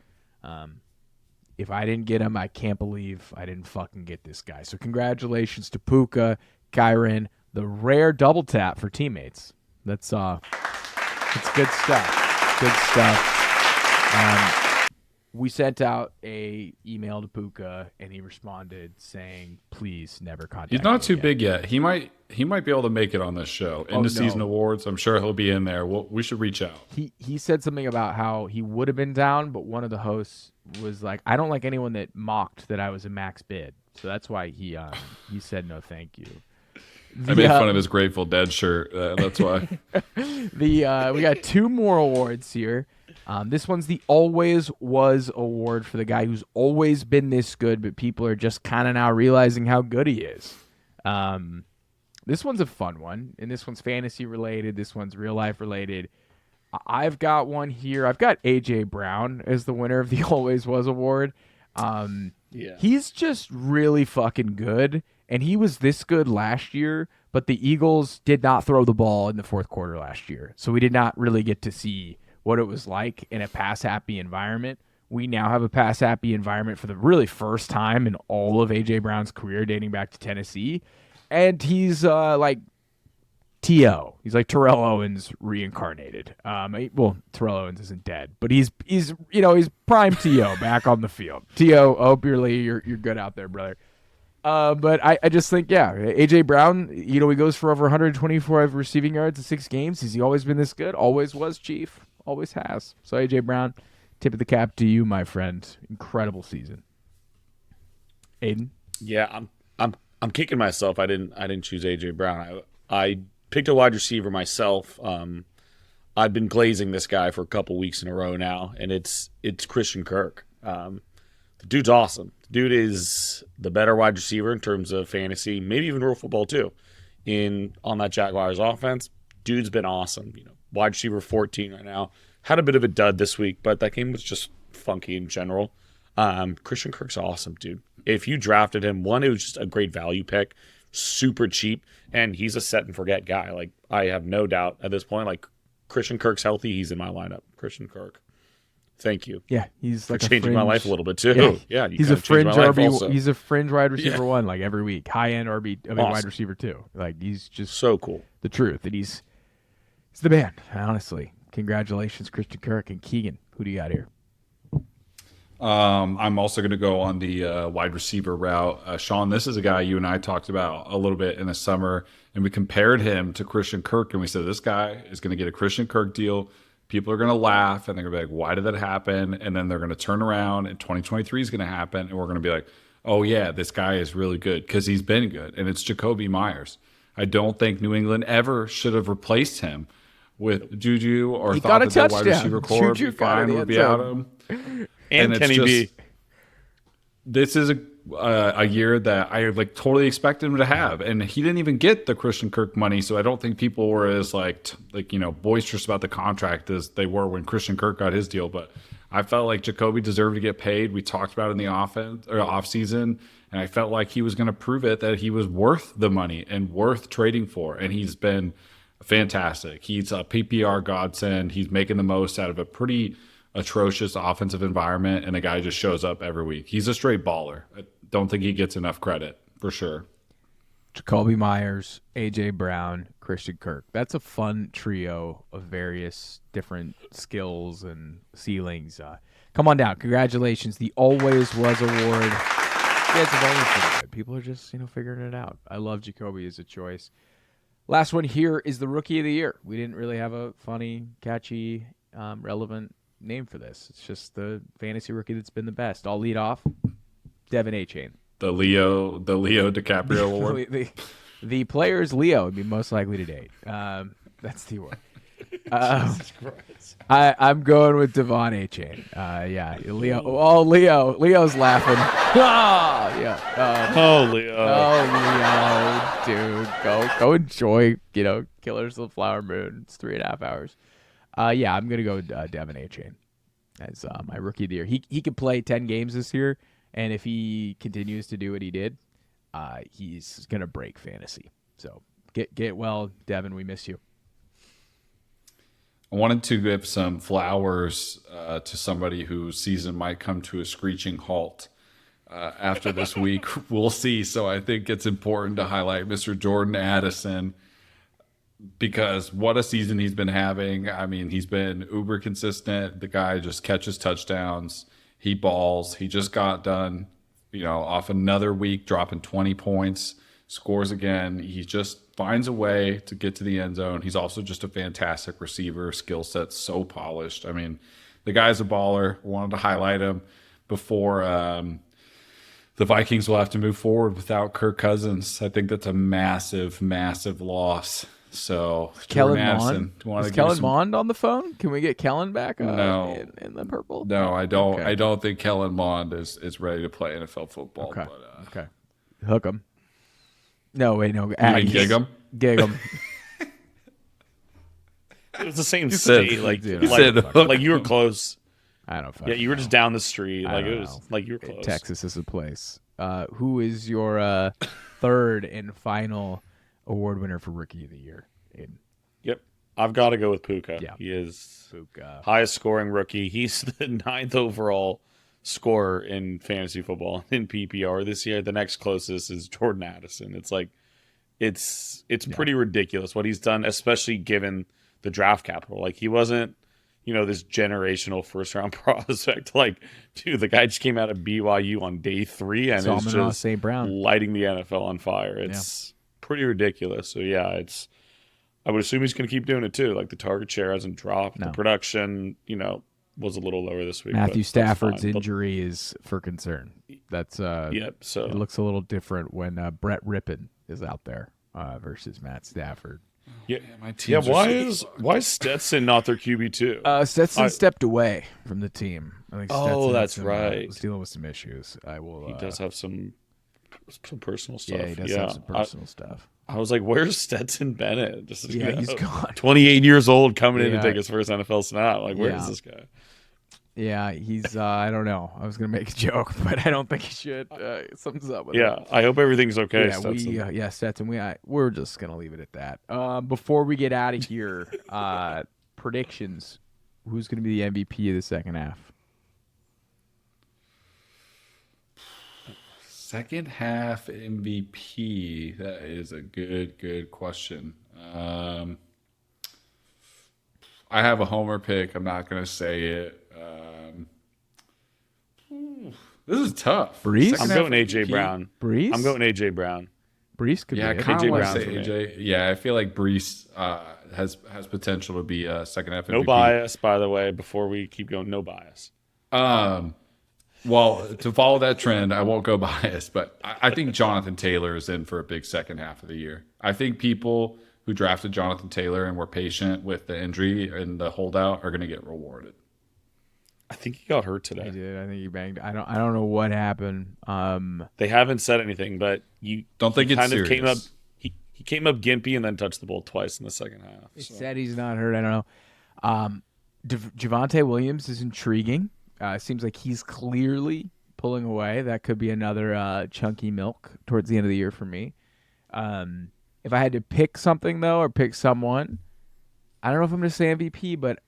If I didn't get him, I can't believe I didn't fucking get this guy. So congratulations to Puka, Kyren. The rare double tap for teammates. That's good stuff. Good stuff. We sent out a email to Puka, and he responded saying, "Please never contact." He's not too big yet. He might be able to make it on this show. Season awards. I'm sure he'll be in there. We should reach out. He said something about how he would have been down, but one of the hosts was like, "I don't like anyone that mocked that I was a max bid." So that's why he said no, thank you. I made fun of his Grateful Dead shirt. That's why. We got 2 more awards here. This one's the Always Was award for the guy who's always been this good, but people are just kind of now realizing how good he is. This one's a fun one, and this one's fantasy related. This one's real life related. I've got one here. I've got AJ Brown as the winner of the Always Was award. He's just really fucking good. And he was this good last year, but the Eagles did not throw the ball in the 4th quarter last year. So we did not really get to see what it was like in a pass-happy environment. We now have a pass-happy environment for the really first time in all of A.J. Brown's career dating back to Tennessee. And he's like T.O. He's like Terrell Owens reincarnated. Terrell Owens isn't dead, but he's prime T.O. back on the field. T.O., you're good out there, brother. But I just think, A.J. Brown, he goes for over 124 receiving yards in 6 games. Has he always been this good? Always was, Chief. Always has. So, A.J. Brown, tip of the cap to you, my friend. Incredible season. Aiden? Yeah, I'm kicking myself. I didn't choose A.J. Brown. I picked a wide receiver myself. I've been glazing this guy for a couple weeks in a row now, and it's Christian Kirk. The dude's awesome. The dude is the better wide receiver in terms of fantasy, maybe even real football too. On that Jaguars offense, dude's been awesome. Wide receiver 14 right now. Had a bit of a dud this week, but that game was just funky in general. Christian Kirk's awesome, dude. If you drafted him, it was just a great value pick, super cheap, and he's a set and forget guy. Like, I have no doubt at this point, like, Christian Kirk's healthy, he's in my lineup. Christian Kirk. Thank you. Yeah, he's For like changing my life a little bit too. Yeah, you he's a kinda changed fringe my life RB. also. He's a fringe wide receiver one, like every week. High end RB, I mean, wide Awesome. receiver too. Like he's just So cool. the truth. And he's the man. Honestly, congratulations, Christian Kirk and Keegan. Who do you got here? I'm also going to go on the wide receiver route. Sean, this is a guy you and I talked about a little bit in the summer, and we compared him to Christian Kirk, and we said this guy is going to get a Christian Kirk deal. People are going to laugh, and they're going to be like, why did that happen? And then they're going to turn around, and 2023 is going to happen, and we're going to be like, oh, yeah, this guy is really good because he's been good, and it's Jacoby Myers. I don't think New England ever should have replaced him with Juju or He thought got a that their wide touchdown. receiver core would Juju be got fine it, without yeah. him. And it's Kenny just- B. This is a year that I like totally expected him to have, and he didn't even get the Christian Kirk money. So I don't think people were as boisterous about the contract as they were when Christian Kirk got his deal. But I felt like Jacoby deserved to get paid. We talked about it in the off season, and I felt like he was going to prove it that he was worth the money and worth trading for. And he's been fantastic. He's a PPR godsend. He's making the most out of a pretty atrocious offensive environment, and a guy just shows up every week. He's a straight baller. I don't think he gets enough credit, for sure. Jacoby Myers, A.J. Brown, Christian Kirk. That's a fun trio of various different skills and ceilings. Come on down. Congratulations. The Always Was Award. Yeah, it's always been good. People are just, figuring it out. I love Jacoby as a choice. Last one here is the Rookie of the Year. We didn't really have a funny, catchy, relevant name for this. It's just the fantasy rookie that's been the best. I'll lead off. Devon Achane. The Leo DiCaprio award. The player is Leo. Would be most likely to date. That's the award. I'm going with Devon Achane. Yeah, Leo. Oh, Leo. Leo's laughing. Oh, yeah. Leo. Oh, Leo, dude, go enjoy. Killers of the Flower Moon. It's 3.5 hours. Yeah, I'm gonna go with Devon Achane as my rookie of the year. He could play 10 games this year, and if he continues to do what he did, he's gonna break fantasy. So get well, Devon. We miss you. I wanted to give some flowers to somebody whose season might come to a screeching halt after this week. We'll see. So I think it's important to highlight Mr. Jordan Addison, because what a season he's been having. I mean, he's been uber consistent. The guy just catches touchdowns. He balls. He just got done, off another week, dropping 20 points, scores again. He just finds a way to get to the end zone. He's also just a fantastic receiver. Skill set so polished. I mean, the guy's a baller. Wanted to highlight him before the Vikings will have to move forward without Kirk Cousins. I think that's a massive, massive loss. So, Kellen Addison, Mond. Is Kellen Mond on the phone? Can we get Kellen back? No. In the purple. No, I don't. Okay. I don't think Kellen Mond is ready to play NFL football. Okay. But, Okay. Hook him. No, wait, no. You mean gig him? Gig him. It was the same said- state. Like, you said hook like you were close. I don't. Yeah, you were just down the street. I Like it don't was know. like you were close. Texas is a place. Who is your third and final award winner for Rookie of the Year? Aiden. Yep. I've got to go with Puka. Yeah. He is Puka. highest scoring rookie. He's the 9th overall scorer in fantasy football in PPR this year. The next closest is Jordan Addison. It's like it's pretty ridiculous what he's done, especially given the draft capital. Like he wasn't, this generational first round prospect. Like, dude, the guy just came out of BYU on day 3 and is Solomon just St. Brown. lighting the NFL on fire. It's pretty ridiculous. So yeah, I would assume he's going to keep doing it too. Like the target share hasn't dropped. No. The production, was a little lower this week. Matthew but Stafford's that's fine. injury is for concern. That's Yep. So it looks a little different when Brett Rippon is out there versus Matt Stafford. yeah, my yeah. teams are Why is Stetson not their QB too? Stetson stepped away from the team. I think Oh, Stetson that's had right. was dealing with some issues. I will. He does have some personal stuff. Yeah, he does have some personal stuff. I was like, "Where's Stetson Bennett?" Just He's gone. 28 years old, coming in to Yeah. take his first NFL snap. Like, where is Yeah. this guy? Yeah, he's. I don't know. I was gonna make a joke, but I don't think he should. Something's up with him. Yeah, I hope everything's okay. Yeah, Stetson. Stetson. We're just gonna leave it at that. Before we get out of here, predictions. who's going to be the MVP of the second half? Second half MVP. That is a good question. I have a homer pick. I'm not going to say it. This is tough. Brees? I'm going AJ Brown. Brees? I'm going AJ Brown. Brees could Yeah, I be it. kind AJ of want Brown to for say me. AJ. Yeah, I feel like Brees has potential to be a second half MVP. No bias, by the way, before we keep going. No bias. Well, to follow that trend, I won't go biased, but I think Jonathan Taylor is in for a big second half of the year. I think people who drafted Jonathan Taylor and were patient with the injury and the holdout are going to get rewarded. I think he got hurt He today. did. I think he banged. I don't know what happened. They haven't said anything, but you Don't think he it's kind of serious. came up. He came up gimpy and then touched the ball twice in the second half. He So. said he's not hurt. I don't know. Javonte Williams is intriguing. Seems like he's clearly pulling away. That could be another chunky milk towards the end of the year for me. If I had to pick something, though, or pick someone, I don't know if I'm going to say MVP, but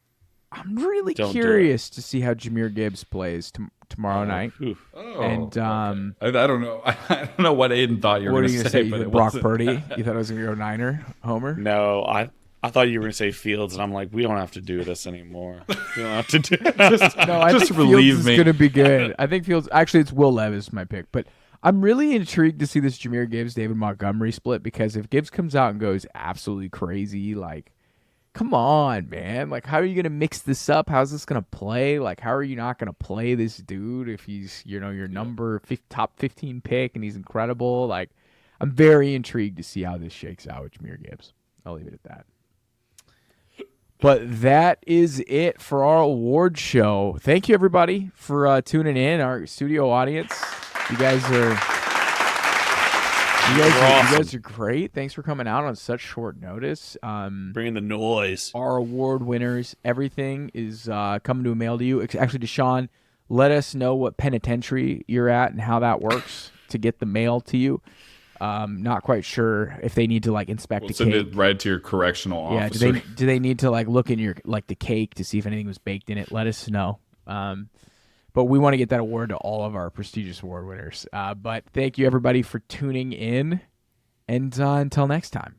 I'm really Don't do curious to see how Jahmyr Gibbs plays tomorrow night. Whew. Oh, And, okay. I don't know. I don't know what Aiden thought you were What are going you to going to say, say? but it Brock wasn't. Purdy? You thought I was going to go Niner, Homer? No, I thought you were going to say Fields, and I'm like, we don't have to do this anymore. We don't have to do this. No, I Just think relieve Fields me. is going to be good. I think Fields. Actually, it's Will Levis my pick, but I'm really intrigued to see this Jahmyr Gibbs David Montgomery split because if Gibbs comes out and goes absolutely crazy, like, come on, man, like, how are you going to mix this up? How's this going to play? Like, how are you not going to play this dude if he's your number top 15 pick and he's incredible? Like, I'm very intrigued to see how this shakes out with Jahmyr Gibbs. I'll leave it at that. But that is it for our award show. Thank you, everybody, for tuning in. Our studio audience, you guys are great. Thanks for coming out on such short notice. Bringing the noise. Our award winners, everything is coming to a mail to you. Actually, Deshaun, let us know what penitentiary you're at and how that works to get the mail to you. Not quite sure if they need to inspect We'll the send cake. it right to your correctional Yeah, officer. do they need to look in your the cake to see if anything was baked in it? Let us know. But we want to get that award to all of our prestigious award winners. But thank you everybody for tuning in, and until next time.